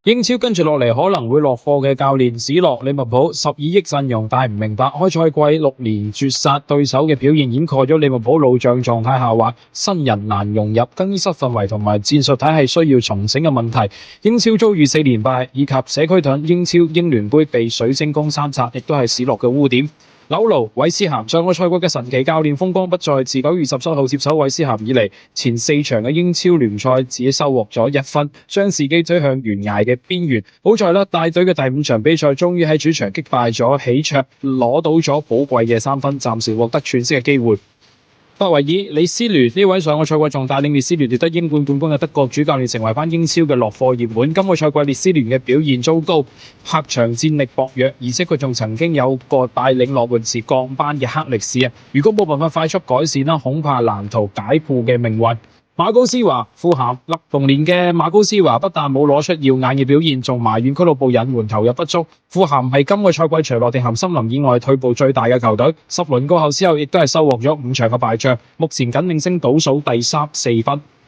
英超跟住落嚟可能會落課嘅教練史諾里物浦12億陣容，但係唔明白開賽季6連絕殺對手嘅表現掩蓋咗利物浦老將狀態下滑、新人難融入、更衣室氛圍同埋戰術體系需要重整嘅問題。英超遭遇4連敗，以及社區盾英超英聯杯被水晶宮三殺，亦都係史諾嘅污點。紐奴、韋斯咸上個賽季嘅神奇教練風光不再，自9月17號接手韋斯咸以嚟，前4場嘅英超聯賽只收穫咗1分，將自己推向懸崖嘅邊緣。好在啦，帶隊嘅第5場比賽終於喺主場擊敗咗喜鵲，攞到咗寶貴嘅3分，暫時獲得喘息嘅機會。法維爾李斯聯呢位上個賽季仲帶領列斯聯奪得英冠冠軍嘅德國主教練，成為翻英超嘅落課熱門。今個賽季列斯聯嘅表現糟糕，客場戰力薄弱，而且佢仲曾經有個帶領諾域治降班嘅黑歷史啊！如果冇辦法快速改善啦，恐怕難逃解僱嘅命運。馬高斯華富咸同年嘅馬高斯華不但冇攞出耀眼嘅表現，仲埋怨俱樂部引援投入不足。富咸係今個賽季除諾定咸森林以外退步最大嘅球隊，10輪過後之後亦都係收穫咗5場嘅敗仗，目前僅領先倒數第3，4分。